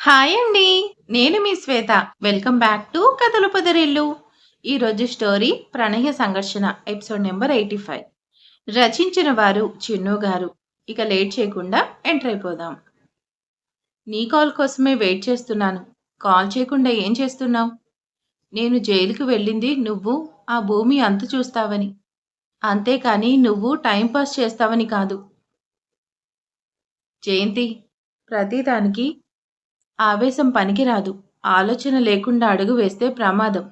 Hi అండి. నేను మీ శ్వేత. Welcome back to కథల పొదరిల్లు. ఈరోజు స్టోరీ ప్రణయ సంఘర్షణ ఎపిసోడ్ నెంబర్ 85. రచించిన వారు చిన్ను గారు. ఇక లేట్ చేయకుండా ఎంటర్ అయిపోదాం. నీ కాల్ కోసమే వెయిట్ చేస్తున్నాను. కాల్ చేయకుండా ఏం చేస్తున్నావు? నేను జైలుకి వెళ్ళింది నువ్వు ఆ భూమి అంతు చూస్తావని. అంతేకాని నువ్వు టైం పాస్ చేస్తావని కాదు. జయంతి, ప్రతిదానికి ఆవేశం పనికిరాదు. ఆలోచన లేకుండా అడుగు వేస్తే ప్రమాదం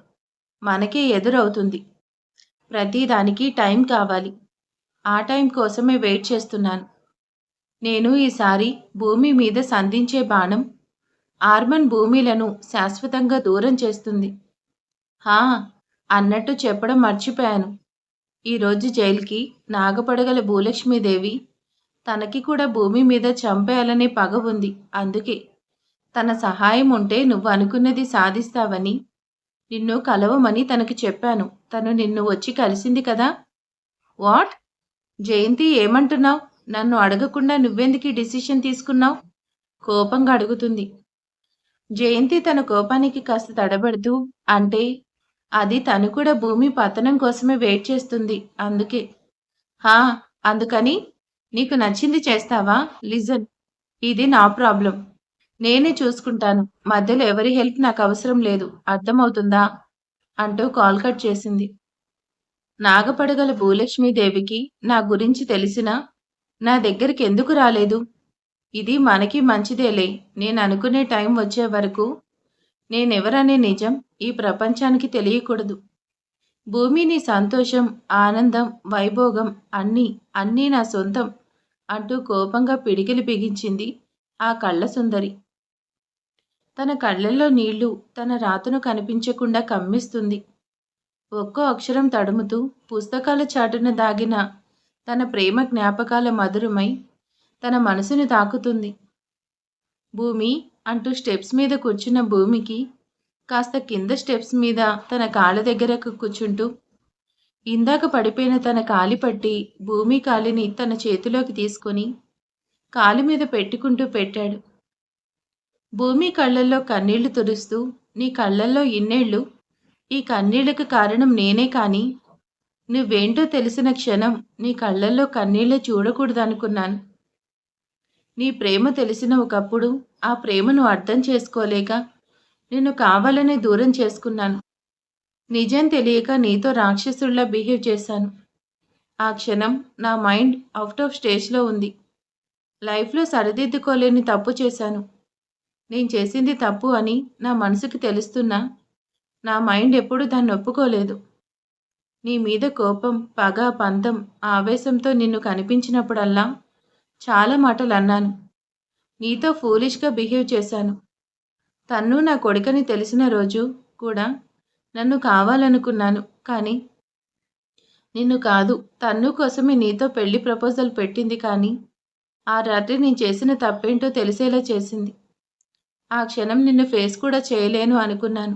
మనకే ఎదురవుతుంది. ప్రతిదానికి టైం కావాలి. ఆ టైం కోసమే వెయిట్ చేస్తున్నాను. నేను ఈసారి భూమి మీద సంధించే బాణం ఆర్మన్ భూమిలను శాశ్వతంగా దూరం చేస్తుంది. హా, అన్నట్టు చెప్పడం మర్చిపోయాను. ఈరోజు జైలుకి నాగపడగల భూలక్ష్మీదేవి తనకి కూడా భూమి మీద చంపేయాలనే పగ ఉంది. అందుకే తన సహాయం ఉంటే నువ్వు అనుకున్నది సాధిస్తావని, నిన్ను కలవమని తనకి చెప్పాను. తను నిన్ను వచ్చి కలిసింది కదా. వాట్? జయంతి, ఏమంటున్నావు? నన్ను అడగకుండా నువ్వెందుకు ఈ డిసిషన్ తీసుకున్నావు? కోపంగా అడుగుతుంది. జయంతి తన కోపానికి కాస్త తడబడుతూ, అంటే అది తను కూడా భూమి పతనం కోసమే వెయిట్ చేస్తుంది. అందుకే. హా, అందుకని నీకు నచ్చింది చేస్తావా? లిజన్, ఇది నా ప్రాబ్లం. నేనే చూసుకుంటాను. మధ్యలో ఎవరి హెల్ప్ నాకు అవసరం లేదు. అర్థమవుతుందా? అంటూ కాల్ కట్ చేసింది. నాగపడగల భూలక్ష్మీదేవికి నా గురించి తెలిసినా నా దగ్గరికి ఎందుకు రాలేదు? ఇది మనకి మంచిదేలే. నేను అనుకునే టైం వచ్చే వరకు నేనెవరనే నిజం ఈ ప్రపంచానికి తెలియకూడదు. భూమి నీ సంతోషం, ఆనందం, వైభోగం అన్నీ అన్నీ నా సొంతం అంటూ కోపంగా పిడికిలి బిగించింది ఆ కళ్ళ సుందరి. తన కళ్ళల్లో నీళ్లు తన రాతను కనిపించకుండా కమ్మిస్తుంది. ఒక్కో అక్షరం తడుముతూ పుస్తకాల చాటున దాగిన తన ప్రేమ జ్ఞాపకాల మధురమై తన మనసుని తాకుతుంది. భూమి అంటూ స్టెప్స్ మీద కూర్చున్న భూమికి కాస్త కింద స్టెప్స్ మీద తన కాళ్ళ దగ్గరకు కూర్చుంటూ ఇందాక పడిపోయిన తన కాలి పట్టి భూమి కాలిని తన చేతిలోకి తీసుకొని కాలి మీద పెట్టుకుంటూ పెట్టాడు. భూమి కళ్ళల్లో కన్నీళ్లు తుడుస్తూ, నీ కళ్ళల్లో ఇన్నేళ్లు, ఈ కన్నీళ్లకు కారణం నేనే కాని నువ్వేంటో తెలిసిన క్షణం నీ కళ్ళల్లో కన్నీళ్లే చూడకూడదనుకున్నాను. నీ ప్రేమ తెలిసిన ఒకప్పుడు ఆ ప్రేమను అర్థం చేసుకోలేక నిన్ను కావాలనే దూరం చేసుకున్నాను. నిజం తెలియక నీతో రాక్షసుల్లా బిహేవ్ చేశాను. ఆ క్షణం నా మైండ్ అవుట్ ఆఫ్ స్టేజ్లో ఉంది. లైఫ్లో సరిదిద్దుకోలేని తప్పు చేశాను. నేను చేసింది తప్పు అని నా మనసుకి తెలుస్తున్నా నా మైండ్ ఎప్పుడూ దాన్ని ఒప్పుకోలేదు. నీ మీద కోపం, పగ, పంతం, ఆవేశంతో నిన్ను కనిపించినప్పుడల్లా చాలా మాటలు అన్నాను. నీతో ఫూలిష్గా బిహేవ్ చేశాను. తన్ను నా కొడుకని తెలిసిన రోజు కూడా నన్ను కావాలనుకున్నాను. కానీ నిన్ను కాదు, తన్ను కోసమే నీతో పెళ్లి ప్రపోజల్ పెట్టింది. కానీ ఆ రాత్రి నేను చేసిన తప్పేంటో తెలిసేలా చేసింది. ఆ క్షణం నిన్ను ఫేస్ కూడా చేయలేను అనుకున్నాను.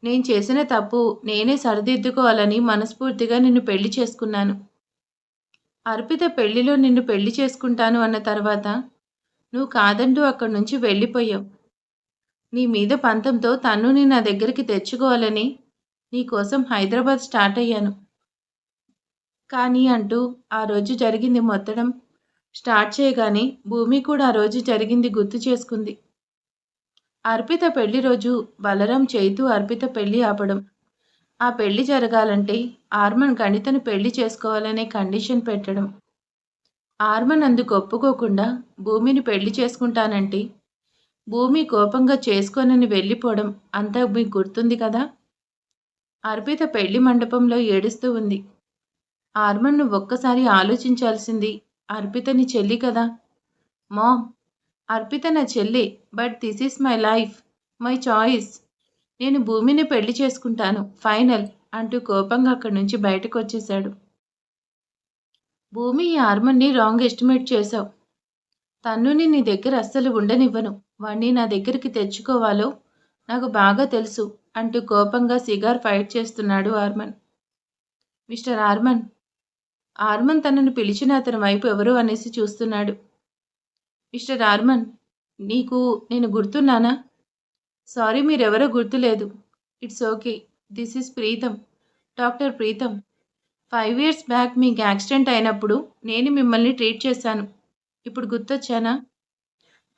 నేను చేసిన తప్పు నేనే సరిదిద్దుకోవాలని మనస్ఫూర్తిగా నిన్ను పెళ్లి చేసుకున్నాను. అర్పిత పెళ్లిలో నిన్ను పెళ్లి చేసుకుంటాను అన్న తర్వాత నువ్వు కాదంటూ అక్కడి నుంచి వెళ్ళిపోయావు. నీ మీద పంతంతో తన్నుని నా దగ్గరికి తెచ్చుకోవాలని నీకోసం హైదరాబాద్ స్టార్ట్ అయ్యాను. కానీ అంటూ ఆ రోజు జరిగింది మొత్తడం స్టార్ట్ చేయగానే భూమి కూడా ఆ రోజు జరిగింది గుర్తు చేసుకుంది. అర్పిత పెళ్లి రోజు బలరాం చైతు అర్పిత పెళ్లి ఆపడం. ఆ పెళ్లి జరగాలంటే ఆర్మన్ గణితను పెళ్లి చేసుకోవాలనే కండిషన్ పెట్టడం. ఆర్మన్ అందుకు ఒప్పుకోకుండా భూమిని పెళ్లి చేసుకుంటానంటే భూమి కోపంగా చేసుకోనని వెళ్ళిపోవడం అంతా మీకు గుర్తుంది కదా. అర్పిత పెళ్లి మండపంలో ఏడుస్తూ ఉంది. ఆర్మన్ నువ్వు ఒక్కసారి ఆలోచించాల్సింది అర్పితని చెల్లి కదా. మామ్, అర్పిత నా చెల్లి, but this is my life, my choice. నేను భూమిని పెళ్లి చేసుకుంటాను, ఫైనల్ అంటూ కోపంగా అక్కడి నుంచి బయటకు వచ్చేశాడు. భూమి, ఈ ఆర్మన్ని రాంగ్ ఎస్టిమేట్ చేశావు. తన్నుని నీ దగ్గర అస్సలు ఉండనివ్వను. వాణ్ణి నా దగ్గరికి తెచ్చుకోవాలో నాకు బాగా తెలుసు అంటూ కోపంగా సిగార్ ఫైట్ చేస్తున్నాడు ఆర్మన్. మిస్టర్ ఆర్మన్. ఆర్మన్ తనను పిలిచిన అతని వైపు ఎవరు అనేసి చూస్తున్నాడు. మిస్టర్ ఆర్మన్, నీకు నేను గుర్తున్నానా? సారీ మీరెవరో గుర్తులేదు. It's okay. This is Pritam. Doctor Pritam. 5 years back మీకు యాక్సిడెంట్ అయినప్పుడు నేను మిమ్మల్ని ట్రీట్ చేశాను. ఇప్పుడు గుర్తొచ్చానా?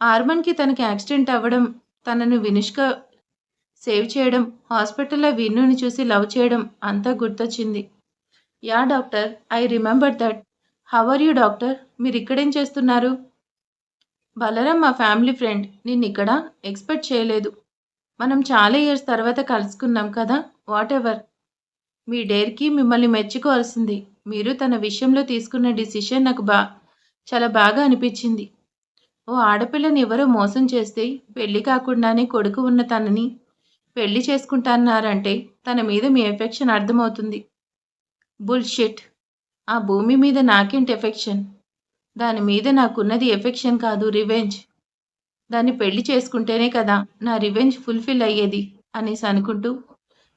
ఆర్మన్‌కి తనకి యాక్సిడెంట్ అవ్వడం, తనను వినుష్క సేవ్ చేయడం, హాస్పిటల్‌లో విన్నుని చూసి లవ్ చేయడం అంతా గుర్తొచ్చింది. Yeah! Doctor. I remember that. How are you doctor? మీరిక్కడేం చేస్తున్నారు? బలరాం మా ఫ్యామిలీ ఫ్రెండ్. నిన్నిక్కడ ఎక్స్‌పెక్ట్ చేయలేదు. మనం చాలా ఇయర్స్ తర్వాత కలుసుకున్నాం కదా! వాటెవర్. మీ డేర్‌కి మిమ్మల్ని మెచ్చుకోవాల్సిందే. మీరు తన విషయంలో తీసుకున్న డిసిషన్ నాకు చాలా బాగా అనిపిచ్చింది. ఓ ఆడపిల్లని ఎవరో మోసం చేస్తే పెళ్లి కాకుండానే కొడుకు ఉన్న తనని పెళ్లి చేసుకుంటన్నారంటే తన మీద మీ ఎఫెక్షన్ అర్థమవుతుంది. బుల్‌షిట్. ఆ భూమి మీద నాకేంటి ఎఫెక్షన్? దాని మీద నాకున్నది ఎఫెక్షన్ కాదు రివెంజ్. దాన్ని పెళ్లి చేసుకుంటేనే కదా నా రివెంజ్ ఫుల్‌ఫిల్ అయ్యేది అనేసి అనుకుంటూ,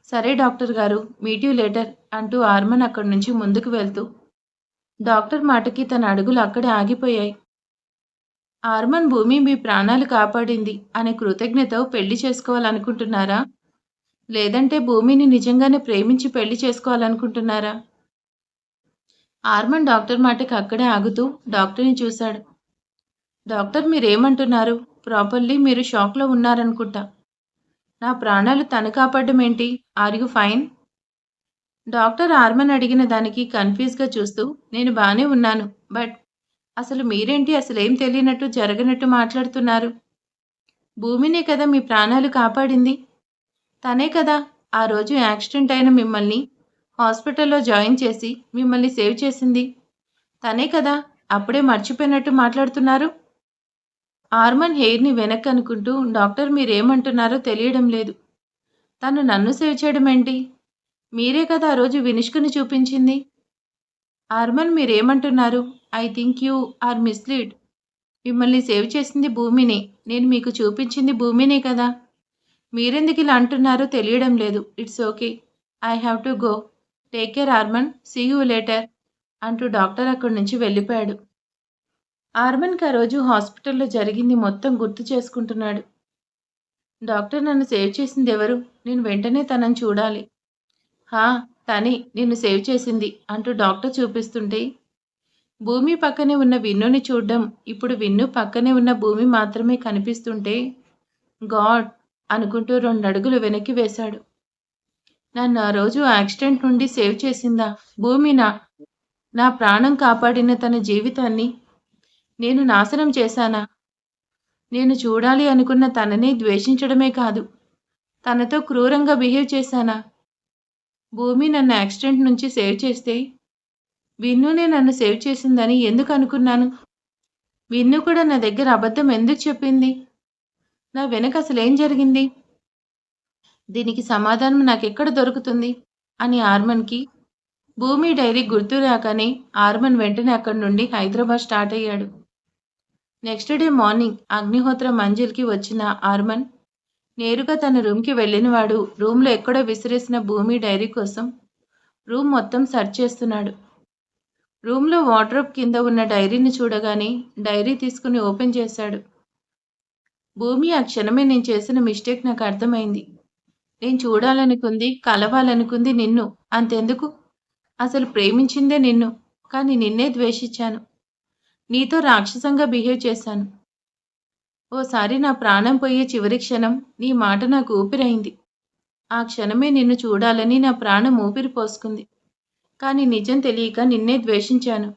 సరే డాక్టర్ గారు మీట్ యూ లేటర్ అంటూ ఆర్మన్ అక్కడి నుంచి ముందుకు వెళ్తూ, డాక్టర్ మాటకి తన అడుగులు అక్కడే ఆగిపోయాయి. ఆర్మన్ భూమి మీ ప్రాణాలు కాపాడింది అనే కృతజ్ఞతతో పెళ్లి చేసుకోవాలనుకుంటున్నారా? లేదంటే భూమిని నిజంగానే ప్రేమించి పెళ్లి చేసుకోవాలనుకుంటున్నారా? ఆర్మన్ డాక్టర్ మాటకి అక్కడే ఆగుతూ డాక్టర్‌ని చూశాడు. డాక్టర్ మీరేమంటున్నారు? ప్రాపర్‌లీ మీరు షాక్‌లో ఉన్నారనుకుంటా. నా ప్రాణాలు తను కాపాడ్డం ఏంటి? Are you fine? Doctor Arman అడిగిన దానికి కన్‌ఫ్యూజ్‌గా చూస్తూ నేను బానే ఉన్నాను. బట్ అసలు మీరేంటి అసలేం తెలియనట్టు జరగనట్టు మాట్లాడుతున్నారు? భూమినే కదా మీ ప్రాణాలు కాపాడింది. తనే కదా ఆ రోజు యాక్సిడెంట్ అయిన మిమ్మల్ని హాస్పిటల్‌లో జాయిన్ చేసి మిమ్మల్ని సేవ్ చేసింది. తనే కదా అప్పుడే మర్చిపోయినట్టు మాట్లాడుతున్నారు? ఆర్మన్ హెయిర్‌ని వెనక్కనుకుంటూ డాక్టర్ మీరేమంటున్నారో తెలియడం లేదు. తను నన్ను సేవ్ చేయడమేంటి? మీరే కదా ఆ రోజు వినిష్కని చూపించింది. ఆర్మన్ మీరేమంటున్నారు? I think you are misled. మిమ్మల్ని సేవ్ చేసింది భూమినే. నేను మీకు చూపించింది భూమినే కదా! మీరెందుకిలా అంటున్నారో తెలియడం లేదు. It's okay. I have to go. Take care Arman. See you later అంటూ డాక్టర్ అక్కడి నుంచి వెళ్ళిపోయాడు. ఆర్మన్‌కి ఆ రోజు హాస్పిటల్‌లో జరిగింది మొత్తం గుర్తు చేసుకుంటున్నాడు. డాక్టర్ నన్ను సేవ్ చేసిందెవరు? నేను వెంటనే తనని చూడాలి. హా! తనే నిన్ను సేవ్ చేసింది అంటూ డాక్టర్ చూపిస్తుంటే, భూమి పక్కనే ఉన్న విన్నుని చూడ్డం, ఇప్పుడు విన్ను పక్కనే ఉన్న భూమి మాత్రమే కనిపిస్తుంటే, గాడ్ అనుకుంటూ 2 అడుగులు వెనక్కి వేశాడు. నన్ను ఆ రోజు యాక్సిడెంట్ నుండి సేవ్ చేసిందా? భూమినా? నా ప్రాణం కాపాడిన తన జీవితాన్ని నేను నాశనం చేశానా? నేను చూడాలి అనుకున్న తనని ద్వేషించడమే కాదు, తనతో క్రూరంగా బిహేవ్ చేశానా? భూమి నన్ను యాక్సిడెంట్ నుంచి సేవ్ చేస్తే, విన్నునే నన్ను సేవ్ చేసిందని ఎందుకు అనుకున్నాను? విన్ను కూడా నా దగ్గర అబద్ధం ఎందుకు చెప్పింది? నా వెనక అసలేం జరిగింది? దీనికి సమాధానం నాకెక్కడ దొరుకుతుంది? అని ఆర్మన్‌కి భూమి డైరీ గుర్తు రాగానే ఆర్మన్ వెంటనే అక్కడి నుండి హైదరాబాద్ స్టార్ట్ అయ్యాడు. నెక్స్ట్ డే మార్నింగ్ అగ్నిహోత్ర మంజిల్‌కి వచ్చిన ఆర్మన్ నేరుగా తన రూమ్‌కి వెళ్ళినవాడు రూమ్‌లో ఎక్కడో విసిరేసిన భూమి డైరీ కోసం రూమ్ మొత్తం సెర్చ్ చేస్తున్నాడు. రూమ్‌లో వార్డ్రోబ్ కింద ఉన్న డైరీని చూడగానే డైరీ తీసుకుని ఓపెన్ చేశాడు. భూమి ఆ క్షణమే నేను చేసిన మిస్టేక్ నాకు అర్థమైంది. నేను చూడాలనుకుంది, కలవాలనుకుంది నిన్ను. అంతెందుకు? అసలు ప్రేమించిందే నిన్ను. కానీ నిన్నే ద్వేషించాను. నీతో రాక్షసంగా బిహేవ్ చేశాను. ఓసారి నా ప్రాణం పోయే చివరి క్షణం నీ మాట నాకు ఊపిరైంది. ఆ క్షణమే నిన్ను చూడాలని నా ప్రాణం ఊపిరి పోసుకుంది. కానీ నిజం తెలియక నిన్నే ద్వేషించాను.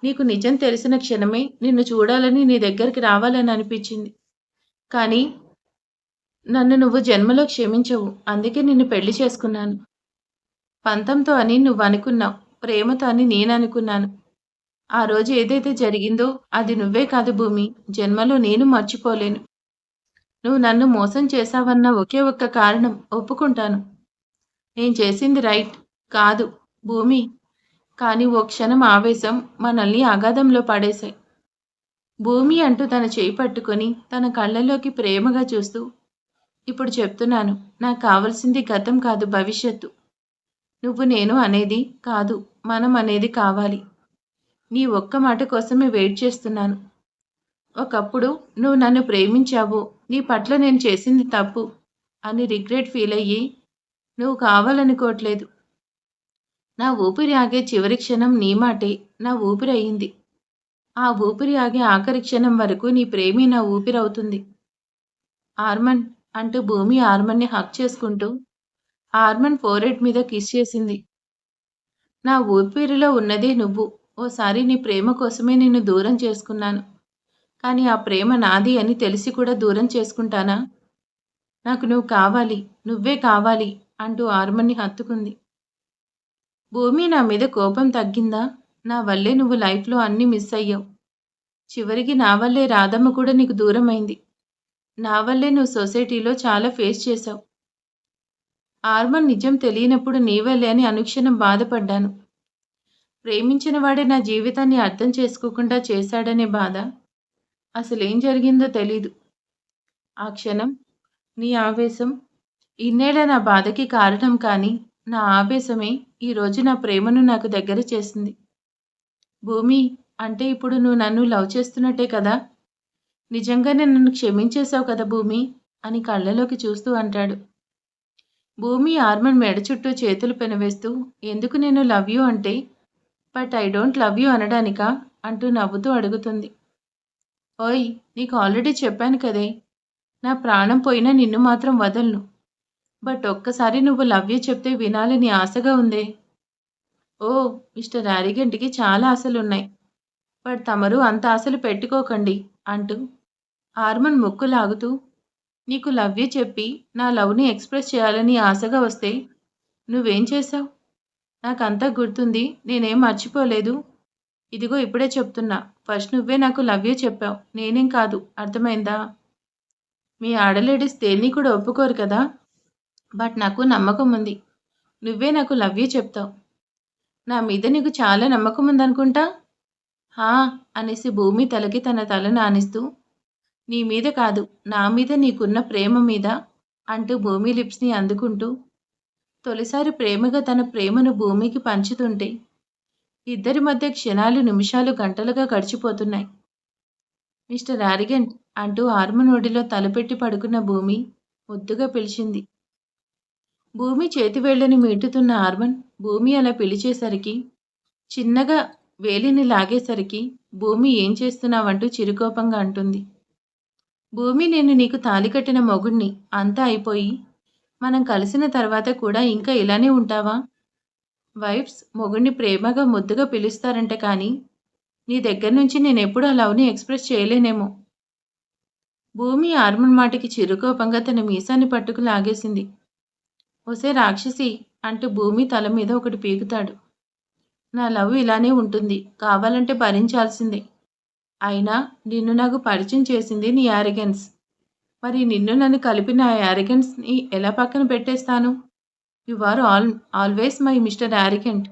నీకు నిజం తెలిసిన క్షణమే నిన్ను చూడాలని నీ దగ్గరికి రావాలని అనిపించింది. కానీ నన్ను నువ్వు జన్మలో క్షమించవు. అందుకే నిన్ను పెళ్లి చేసుకున్నాను. పంతంతో అని నువ్వనుకున్నావు. ప్రేమతో అని నేననుకున్నాను. ఆ రోజు ఏదైతే జరిగిందో అది నువ్వే కాదు భూమి. జన్మలో నేను మర్చిపోలేను. నువ్వు నన్ను మోసం చేశావన్న ఒకే ఒక్క కారణం ఒప్పుకుంటాను. నేను చేసింది రైట్ కాదు భూమి. కానీ ఓ క్షణం ఆవేశం మనల్ని అగాధంలో పడేశాయి. భూమి అంటూ తన చేయి పట్టుకొని తన కళ్ళలోకి ప్రేమగా చూస్తూ ఇప్పుడు చెప్తున్నాను. నాకు కావలసింది గతం కాదు భవిష్యత్తు. నువ్వు నేను అనేది కాదు. మనం అనేది కావాలి. నీ ఒక్క మాట కోసమే వెయిట్ చేస్తున్నాను. ఒకప్పుడు నువ్వు నన్ను ప్రేమించావు. నీ పట్ల నేను చేసింది తప్పు అని రిగ్రెట్ ఫీల్ అయ్యి నువ్వు కావాలనుకోవట్లేదు. నా ఊపిరి ఆగే చివరి క్షణం నీ మాటే నా ఊపిరి అయింది. ఆ ఊపిరి ఆగే ఆఖరి క్షణం వరకు నీ ప్రేమే నా ఊపిరవుతుంది. ఆర్మన్ అంటూ భూమి ఆర్మన్‌ని హగ్ చేసుకుంటూ ఆర్మన్ ఫోర్‌హెడ్ మీద కిస్ చేసింది. నా ఊపిరిలో ఉన్నదే నువ్వు. ఓసారి నీ ప్రేమ కోసమే నిన్ను దూరం చేసుకున్నాను. కానీ ఆ ప్రేమ నాది అని తెలిసి కూడా దూరం చేసుకుంటానా? నాకు నువ్వు కావాలి. నువ్వే కావాలి అంటూ ఆర్మన్‌ని హత్తుకుంది. భూమి నా మీద కోపం తగ్గిందా? నా వల్లే నువ్వు లైఫ్‌లో అన్నీ మిస్ అయ్యావు. చివరికి నా వల్లే రాధమ్మ కూడా నీకు దూరమైంది. నా వల్లే నువ్వు సొసైటీలో చాలా ఫేస్ చేశావు. ఆర్మన్ నిజం తెలియనప్పుడు నీ వల్లే అని అనుక్షణం బాధపడ్డాను. ప్రేమించిన వాడే నా జీవితాన్ని అర్థం చేసుకోకుండా చేశాడనే బాధ. అసలేం జరిగిందో తెలీదు. ఆ క్షణం నీ ఆవేశం ఇన్నేళ్ల నా బాధకి కారణం కానీ నా ఆవేశమే ఈరోజు నా ప్రేమను నాకు దగ్గర చేసింది. భూమి అంటే ఇప్పుడు నువ్వు నన్ను లవ్ చేస్తున్నట్టే కదా? నిజంగానే నన్ను క్షమించేశావు కదా భూమి అని కళ్ళలోకి చూస్తూ అంటాడు. భూమి ఆర్మన్ మెడ చుట్టూ చేతులు పెనవేస్తూ ఎందుకు నేను లవ్ యూ అంటే but I don't love you అనడానికా అంటూ నవ్వుతూ అడుగుతుంది. ఓయ్ నీకు ఆల్రెడీ చెప్పాను కదే నా ప్రాణం పోయినా నిన్ను మాత్రం వదలను. బట్ ఒక్కసారి నువ్వు లవ్ యూ చెప్తే వినాలని ఆశగా ఉందే. ఓ మిస్టర్ యారిగెంట్‌కి చాలా ఆశలున్నాయి. బట్ తమరు అంత ఆశలు పెట్టుకోకండి అంటూ ఆర్మన్ ముక్కు లాగుతూ నీకు లవ్ యూ చెప్పి నా లవ్‌ని ఎక్స్‌ప్రెస్ చేయాలని ఆశగా వస్తే నువ్వేం చేశావు? నాకంతా గుర్తుంది. నేనేం మర్చిపోలేదు. ఇదిగో ఇప్పుడే చెప్తున్నా. ఫస్ట్ నువ్వే నాకు లవ్ యూ చెప్పావు. నేనేం కాదు. అర్థమైందా? మీ ఆడలేడీస్ దేన్ని కూడా ఒప్పుకోరు కదా! బట్ నాకు నమ్మకం ఉంది. నువ్వే నాకు లవ్ యూ చెప్తావు. నా మీద నీకు చాలా నమ్మకం ఉందనుకుంటా? హా! అనేసి భూమి తలకి తన తలను ఆనిస్తూ నీ మీద కాదు. నా మీద నీకున్న ప్రేమ మీద అంటూ భూమి లిప్స్‌ని అందుకుంటూ తొలిసారి ప్రేమగా తన ప్రేమను భూమికి పంచుతుంటే ఇద్దరి మధ్య క్షణాలు నిమిషాలు గంటలుగా గడిచిపోతున్నాయి. మిస్టర్ యారిగెంట్ అంటూ ఆర్మన్ ఒడిలో తలపెట్టి పడుకున్న భూమి ముద్దుగా పిలిచింది. భూమి చేతివేళ్లని మీటుతున్న ఆర్మన్ భూమి అలా పిలిచేసరికి చిన్నగా వేలిని లాగేసరికి భూమి ఏం చేస్తున్నావంటూ చిరుకోపంగా అంటుంది. భూమి నేను నీకు తాళి కట్టిన మొగుణ్ణి. అంతా అయిపోయి మనం కలిసిన తర్వాత కూడా ఇంకా ఇలానే ఉంటావా? వైఫ్స్ మొగుణ్ణి ప్రేమగా ముద్దుగా పిలుస్తారంట కానీ నీ దగ్గర నుంచి నేనెప్పుడూ ఆ లవ్‌ని ఎక్స్‌ప్రెస్ చేయలేనేమో. భూమి ఆర్మన్ మాటకి చిరుకోపంగా తన మీసాన్ని పట్టుకు లాగేసింది. ఒసే రాక్షసి అంటూ భూమి తల మీద ఒకటి పీకుతాడు. నా లవ్ ఇలానే ఉంటుంది. కావాలంటే భరించాల్సిందే. అయినా నిన్ను నాకు పరిచయం చేసింది నీ యారగెన్స్. మరి నిన్ను నన్ను కలిపిన ఆ యారగెన్స్‌ని ఎలా పక్కన పెట్టేస్తాను? You are always my mister arrogant.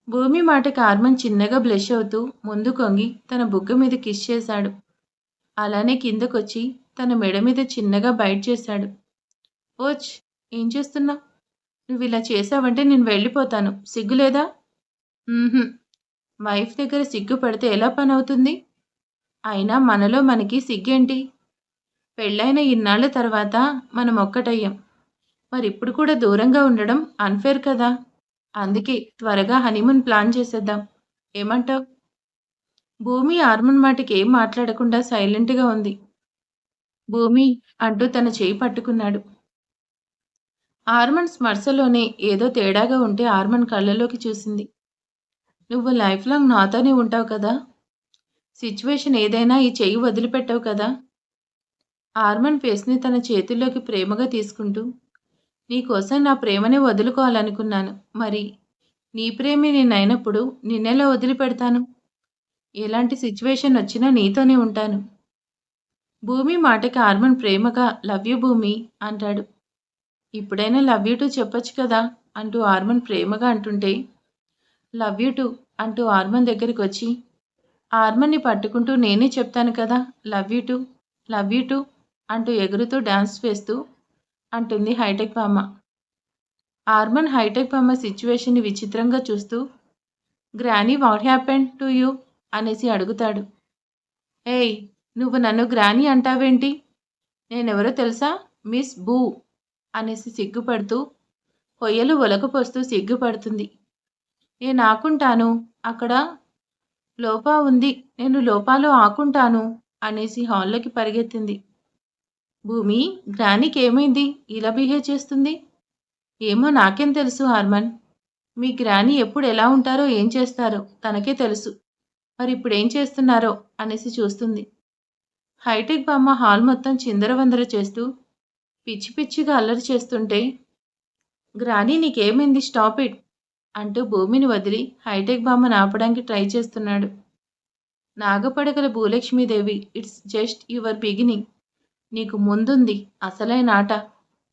Bhumi మాటకి ఆర్మన్ చిన్నగా బ్లష్ అవుతూ ముందుకొంగి తన బుగ్గ మీద కిస్ చేశాడు. అలానే కిందకొచ్చి తన మెడ మీద చిన్నగా బైట్ చేశాడు. ఓచ్! ఏం చేస్తున్నావు? నువ్విలా చేశావంటే నేను వెళ్ళిపోతాను. సిగ్గులేదా? హుహు. వైఫ్ దగ్గర సిగ్గు పడితే ఎలా పనవుతుంది? అయినా మనలో మనకి సిగ్గేంటి? పెళ్ళైన ఇన్నాళ్ల తర్వాత మనం ఒక్కటయ్యాం. మరిప్పుడు కూడా దూరంగా ఉండడం అన్‌ఫెయిర్ కదా! అందుకే త్వరగా హనీమూన్ ప్లాన్ చేసేద్దాం. ఏమంటావ్? భూమి ఆర్మన్ మాటకి ఏం మాట్లాడకుండా సైలెంట్‌గా ఉంది. భూమి అంటూ తన చెయ్యి పట్టుకున్నాడు. ఆర్మన్ స్పర్శలోనే ఏదో తేడాగా ఉంటే ఆర్మన్ కళ్ళలోకి చూసింది. నువ్వు లైఫ్ లాంగ్ నాతోనే ఉంటావు కదా! సిట్యుయేషన్ ఏదైనా ఈ చెయ్యి వదిలిపెట్టవు కదా! ఆర్మన్ ఫేస్‌ని తన చేతుల్లోకి ప్రేమగా తీసుకుంటూ నీకోసం నా ప్రేమనే వదులుకోవాలనుకున్నాను. మరి నీ ప్రేమే నేనైనప్పుడు నిన్నెలా వదిలిపెడతాను? ఎలాంటి సిట్యుయేషన్ వచ్చినా నీతోనే ఉంటాను. భూమి మాటకి ఆర్మన్ ప్రేమగా లవ్ యూ భూమి అంటాడు. ఇప్పుడైనా లవ్ యూ టూ చెప్పొచ్చు కదా అంటూ ఆర్మన్ ప్రేమగా అంటుంటే లవ్ యూ టూ అంటూ ఆర్మన్ దగ్గరికొచ్చి ఆర్మన్ని పట్టుకుంటూ నేనే చెప్తాను కదా లవ్ యూ టూ అంటూ ఎగురుతూ డాన్స్ వేస్తూ అంటుంది హైటెక్ బామ్మ. ఆర్మన్ హైటెక్ బామ్మ సిచ్యువేషన్ని విచిత్రంగా చూస్తూ granny what happened to you అనేసి అడుగుతాడు. ఏయ్! నువ్వు నన్ను గ్రానీ అంటావేంటి? నేనెవరో తెలుసా? మిస్ బూ అనేసి సిగ్గుపడుతూ, హొయలు ఒలకపోస్తూ సిగ్గుపడుతుంది. నేనాకుంటాను. అక్కడ లోపా ఉంది. నేను లోపాలో ఆకుంటాను అనేసి హాల్లోకి పరిగెత్తింది. భూమి, గ్రానీకేమైంది? ఇలా బిహేవ్ చేస్తుంది? ఏమో నాకేం తెలుసు హార్మన్. మీ గ్రానీ ఎప్పుడు ఎలా ఉంటారో ఏం చేస్తారో తనకే తెలుసు. మరిప్పుడేం చేస్తున్నారో అనేసి చూస్తుంది. హైటెక్ బామ్మ హాల్ మొత్తం చిందరవందర చేస్తూ పిచ్చి పిచ్చిగా అల్లరి చేస్తుంటే, గ్రానీ నీకేమైంది, స్టాప్ ఇట్ అంటూ భూమిని వదిలి హైటెక్ బామ్మను ఆపడానికి ట్రై చేస్తున్నాడు. నాగపడగల భూలక్ష్మీదేవి, ఇట్స్ జస్ట్ యువర్ బిగినింగ్. నీకు ముందుంది అసలైన ఆట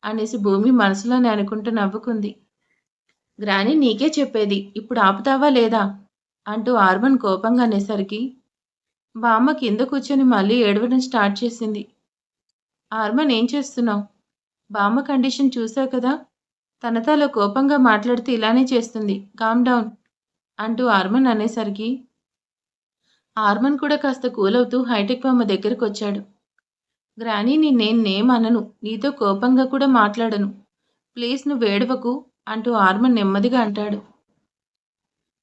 అనేసి భూమి మనసులోనే అనుకుంటూ నవ్వుకుంది. గ్రానీ నీకే చెప్పేది, ఇప్పుడు ఆపుతావా లేదా అంటూ హార్మన్ కోపంగా అనేసరికి బామ్మ కింద కూర్చొని మళ్ళీ ఏడవడం స్టార్ట్ చేసింది. హార్మన్, ఏం చేస్తున్నావు? బామ్మ కండిషన్ చూసావు కదా, తనతో కోపంగా మాట్లాడితే ఇలానే చేస్తుంది. కామ్ డౌన్ అంటూ హార్మన్ అనేసరికి హార్మన్ కూడా కాస్త కూలవుతూ హైటెక్ బామ్మ దగ్గరకు వచ్చాడు. గ్రానీ, నిన్నేమనను, నీతో కోపంగా కూడా మాట్లాడను. ప్లీజ్ నువ్వేడవకు అంటూ హార్మన్ నెమ్మదిగా అంటాడు.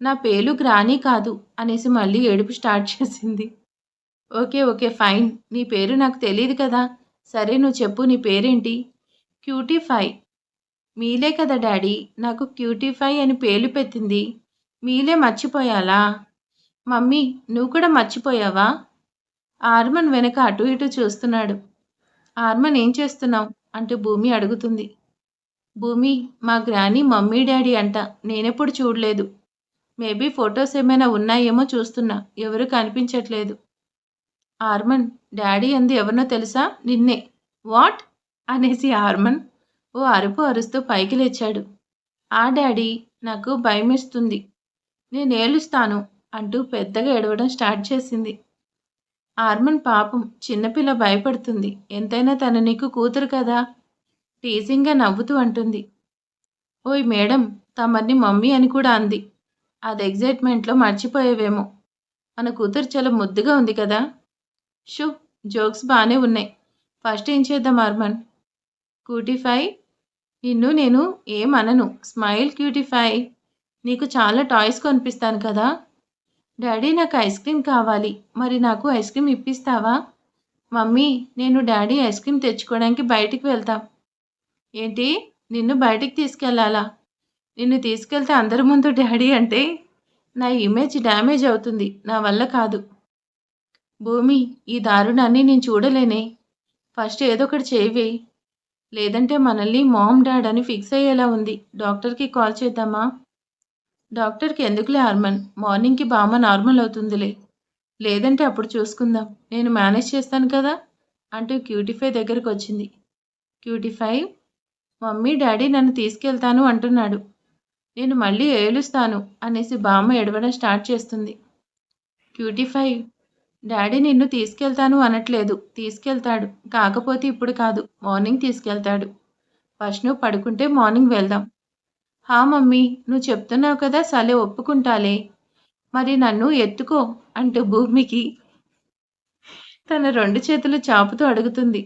నా పేరు గ్రానీ కాదు అనేసి మళ్ళీ ఏడుపు స్టార్ట్ చేసింది. ఓకే ఓకే ఫైన్, నీ పేరు నాకు తెలియదు కదా. సరే నువ్వు చెప్పు, నీ పేరేంటి? క్యూటీఫై. మీలే కదా డాడీ నాకు క్యూటీఫై అని పేరు పెట్టింది. మీలే మర్చిపోయాలా? మమ్మీ, నువ్వు కూడా మర్చిపోయావా? హార్మన్ వెనక అటు ఇటు చూస్తున్నాడు. హార్మన్, ఏం చేస్తున్నావు అంటూ భూమి అడుగుతుంది. భూమి, మా గ్రానీ మమ్మీ డాడీ అంట. నేనెప్పుడు చూడలేదు. మేబీ ఫొటోస్ ఏమైనా ఉన్నాయేమో చూస్తున్నా, ఎవరు కనిపించట్లేదు. హార్మన్, డాడీ అంది ఎవరినో తెలుసా? నిన్నే. వాట్ అనేసి హార్మన్ ఓ అరుపు అరుస్తూ పైకి లేచాడు. ఆ డాడీ, నాకు భయమేస్తుంది, నేనేలుస్తాను అంటూ పెద్దగా ఏడవడం స్టార్ట్ చేసింది. హార్మన్ పాపం, చిన్నపిల్ల భయపడుతుంది. ఎంతైనా తను నీకు కూతురు కదా. టీజింగ్గా నవ్వుతూ అంటుంది. ఓయ్ మేడం, తమర్ని మమ్మీ అని కూడా అంది. అది ఎగ్జైట్మెంట్లో మర్చిపోయేవేమో. మన కూతురు చాలా ముద్దుగా ఉంది కదా. షూ, జోక్స్ బాగానే ఉన్నాయి. ఫస్ట్ ఏం చేద్దాం హార్మన్? క్యూటీఫై, నిన్ను నేను ఏమనను. స్మైల్ క్యూటీఫై. నీకు చాలా టాయ్స్ కొనిపిస్తాను కదా. డాడీ, నాకు ఐస్ క్రీమ్ కావాలి. మరి నాకు ఐస్ క్రీమ్ ఇప్పిస్తావా? మమ్మీ, నేను డాడీ ఐస్ క్రీమ్ తెచ్చుకోవడానికి బయటికి వెళ్తాం. ఏంటి, నిన్ను బయటికి తీసుకెళ్లాలా? నిన్ను తీసుకెళ్తే అందరి ముందు డాడీ అంటే నా ఇమేజ్ డ్యామేజ్ అవుతుంది. నా వల్ల కాదు. భూమి, ఈ దారుణాన్ని నేను చూడలేనే. ఫస్ట్ ఏదో ఒకటి చేయవే. లేదంటే మనల్ని మామ్ డాడ్ అని ఫిక్స్ అయ్యేలా ఉంది. డాక్టర్కి కాల్ చేద్దామా? డాక్టర్కి ఎందుకులే హార్మన్, మార్నింగ్కి బామ్మ నార్మల్ అవుతుందిలే. లేదంటే అప్పుడు చూసుకుందాం, నేను మేనేజ్ చేస్తాను కదా అంటూ క్యూటీఫై దగ్గరకు వచ్చింది. క్యూటీఫై, మమ్మీ డాడీ నన్ను తీసుకెళ్తాను అంటున్నాడు. నేను మళ్ళీ ఏలుస్తాను అనేసి బామ్మ ఏడవడం స్టార్ట్ చేస్తుంది. క్యూటీఫై, డాడీ నిన్ను తీసుకెళ్తాను అనట్లేదు. తీసుకెళ్తాడు, కాకపోతే ఇప్పుడు కాదు, మార్నింగ్ తీసుకెళ్తాడు. ఫస్ట్ నువ్వు పడుకుంటే మార్నింగ్ వెళ్దాం. హా మమ్మీ, నువ్వు చెప్తున్నావు కదా, సలే ఒప్పుకుంటాలే. మరి నన్ను ఎత్తుకో అంటూ భూమికి తన 2 చేతులు చాపుతూ అడుగుతుంది.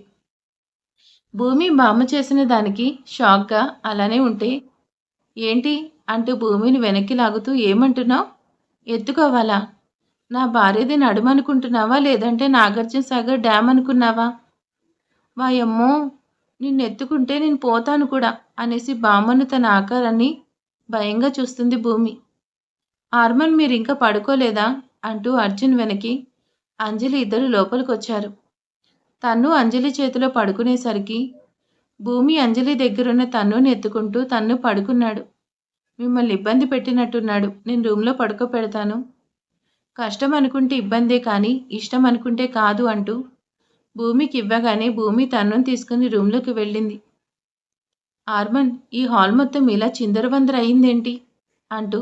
భూమి బామ్మ చేసిన దానికి షాక్గా అలానే ఉంటే, ఏంటి అంటూ భూమిని వెనక్కి లాగుతూ, ఏమంటున్నావు? ఎత్తుకోవాలా? నా భార్యది నడుమనుకుంటున్నావా, లేదంటే నాగార్జున సాగర్ డ్యామ్ అనుకున్నావా? వాయమ్మో, నిన్నెత్తుకుంటే నేను పోతాను కూడా అనేసి బామ్మను తన ఆకారాన్ని భయంగా చూస్తుంది భూమి. హార్మన్, మీరింకా పడుకోలేదా అంటూ అర్జున్ వెనక్కి అంజలి ఇద్దరు లోపలికొచ్చారు. తన్ను అంజలి చేతిలో పడుకునేసరికి భూమి అంజలి దగ్గరున్న తన్నుని ఎత్తుకుంటూ తన్ను పడుకున్నాడు. మిమ్మల్ని ఇబ్బంది పెట్టినట్టున్నాడు, నేను రూమ్లో పడుకోపెడతాను. కష్టం అనుకుంటే ఇబ్బందే కానీ ఇష్టం అనుకుంటే కాదు అంటూ భూమికి ఇవ్వగానే భూమి తన్నుని తీసుకుని రూమ్లోకి వెళ్ళింది. హార్మన్, ఈ హాల్ మొత్తం ఇలా చిందరవందర అయిందేంటి అంటూ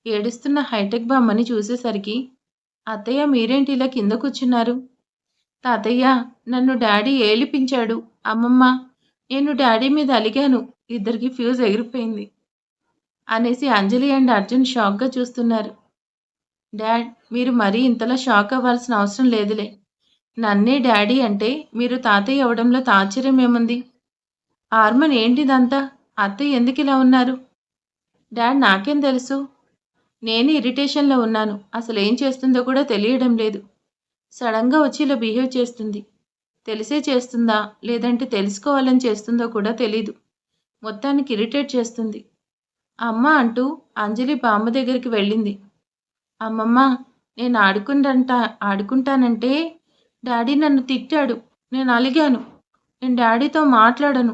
ఏడుస్తున్న హైటెక్ బామ్మని చూసేసరికి, అత్తయ్య మీరేంటి ఇలా కింద కూర్చున్నారు? తాతయ్య, నన్ను డాడీ ఏలిపించాడు. అమ్మమ్మ, నేను డాడీ మీద అలిగాను. ఇద్దరికి ఫ్యూజ్ ఎగిరిపోయింది అనేసి అంజలి అండ్ అర్జున్ షాక్గా చూస్తున్నారు. డాడ్, మీరు మరీ ఇంతలా షాక్ అవ్వాల్సిన అవసరం లేదులే. నన్నే డాడీ అంటే మీరు తాతయ్య అవ్వడంలో ఆశ్చర్యమేముంది? ఆర్మన్ ఏంటిదంతా? అత్తయ్య ఎందుకిలా ఉన్నారు? డాడ్ నాకేం తెలుసు? నేను ఇరిటేషన్‌లో ఉన్నాను. అసలేం చేస్తుందో కూడా తెలియడం లేదు. సడన్‌గా వచ్చి ఇలా బిహేవ్ చేస్తుంది. తెలిసే చేస్తుందా? లేదంటే తెలుసుకోవాలని చేస్తుందో కూడా తెలీదు. మొత్తానికి ఇరిటేట్ చేస్తుంది. అమ్మ అంటూ అంజలి బామ్మ దగ్గరికి వెళ్ళింది. అమ్మమ్మ నేను ఆడుకుంటానంటే డాడీ నన్ను తిట్టాడు. నేను అలిగాను. నేను డాడీతో మాట్లాడను.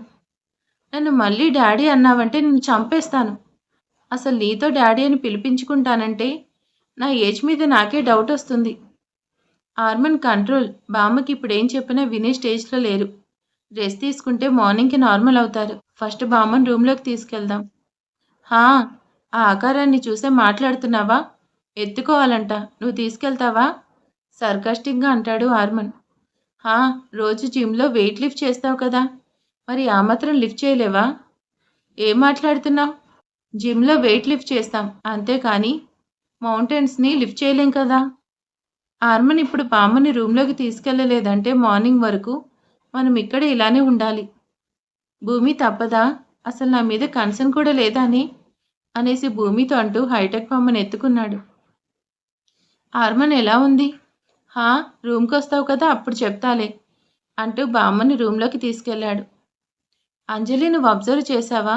నన్ను మళ్ళీ డాడీ అన్నావంటే నిన్ను చంపేస్తాను. అసలు నీతో డాడీ అని పిలిపించుకుంటానంటే నా ఏజ్ మీద నాకే డౌట్ వస్తుంది. ఆర్మన్ కంట్రోల్. బామ్మకి ఇప్పుడేం చెప్పినా వినే స్టేజ్లో లేరు. రెస్ట్ తీసుకుంటే మార్నింగ్కి నార్మల్ అవుతారు. ఫస్ట్ బామ్మని రూమ్లోకి తీసుకెళ్దాం. హా, ఆ ఆకారాన్ని చూసే మాట్లాడుతున్నావా? ఎత్తుకోవాలంట. నువ్వు తీసుకెళ్తావా? సర్కాస్టిక్గా అంటాడు ఆర్మన్. హా, రోజు జిమ్లో వెయిట్ లిఫ్ట్ చేస్తావు కదా, మరి ఆ మాత్రం లిఫ్ట్ చేయలేవా? ఏం మాట్లాడుతున్నావు? జిమ్లో వెయిట్ లిఫ్ట్ చేస్తాం అంతేకాని మౌంటైన్స్ని లిఫ్ట్ చేయలేం కదా. ఆర్మన్ ఇప్పుడు బామ్మని రూమ్లోకి తీసుకెళ్ళలేదంటే మార్నింగ్ వరకు మనం ఇక్కడ ఇలానే ఉండాలి. భూమి తప్పదా? అసలు నా మీద కన్సర్న్ కూడా లేదాని అనేసి భూమితో అంటూ హైటెక్ బామ్మని ఎత్తుకున్నాడు. ఆర్మన్ ఎలా ఉంది? హా, రూమ్కి వస్తావు కదా అప్పుడు చెప్తాలే అంటూ బామ్మని రూమ్లోకి తీసుకెళ్లాడు. అంజలి నువ్వు అబ్జర్వ్ చేశావా?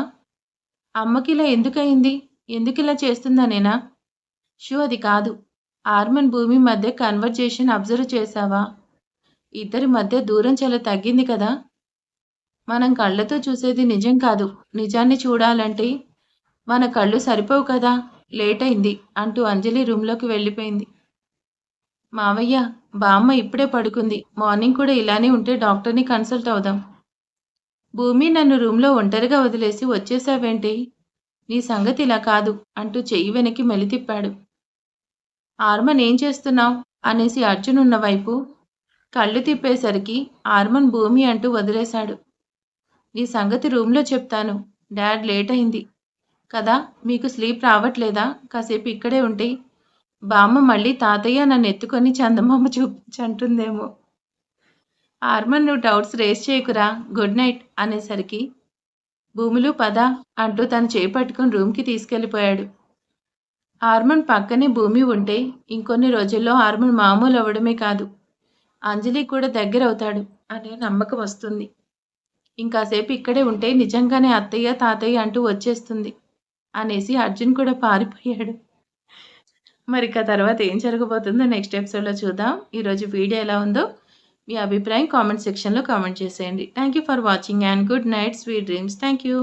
అమ్మకి ఇలా ఎందుకయింది? ఎందుకిలా చేస్తుందనేనా? షూ అది కాదు. ఆర్మన్ భూమి మధ్య కన్వర్జేషన్ అబ్జర్వ్ చేశావా? ఇద్దరి మధ్య దూరం చాలా తగ్గింది కదా. మనం కళ్ళతో చూసేది నిజం కాదు. నిజాన్ని చూడాలంటే మన కళ్ళు సరిపోవు కదా. లేట్ అయింది అంటూ అంజలి రూమ్లోకి వెళ్ళిపోయింది. మావయ్య, బామ్మ ఇప్పుడే పడుకుంది. మార్నింగ్ కూడా ఇలానే ఉంటే డాక్టర్ని కన్సల్ట్ అవుదాం. భూమి నన్ను రూమ్లో ఒంటరిగా వదిలేసి వచ్చేసావేంటి? నీ సంగతి ఇలా కాదు అంటూ చెయ్యి వెనక్కి మెలితిప్పాడు. ఆర్మన్ ఏం చేస్తున్నావు అనేసి అర్జున్ ఉన్న వైపు కళ్ళు తిప్పేసరికి ఆర్మన్ భూమి అంటూ వదిలేశాడు. నీ సంగతి రూమ్లో చెప్తాను. డాడ్ లేట్ అయింది కదా, మీకు స్లీప్ రావట్లేదా? కాసేపు ఇక్కడే ఉంటే బామ్మ మళ్ళీ తాతయ్య నన్ను ఎత్తుకొని చందమామ చూపించంటుందేమో. ఆర్మన్ నువ్వు డౌట్స్ రేస్ చేయకురా, గుడ్ నైట్ అనేసరికి భూములు పద అంటూ తను చేపట్టుకుని రూమ్కి తీసుకెళ్ళిపోయాడు. ఆర్మన్ పక్కనే భూమి ఉంటే ఇంకొన్ని రోజుల్లో ఆర్మన్ మామూలు అవ్వడమే కాదు, అంజలి కూడా దగ్గరవుతాడు అనే నమ్మకం వస్తుంది. ఇంకాసేపు ఇక్కడే ఉంటే నిజంగానే అత్తయ్య తాతయ్య అంటూ వచ్చేస్తుంది అనేసి అర్జున్ కూడా పారిపోయాడు. మరి ఇక తర్వాత ఏం జరగబోతుందో నెక్స్ట్ ఎపిసోడ్లో చూద్దాం. ఈరోజు వీడియో ఎలా ఉందో మీ అభిప్రాయం కామెంట్ సెక్షన్లో కామెంట్ చేసేయండి. Thank you for watching and good night, sweet dreams. Thank you.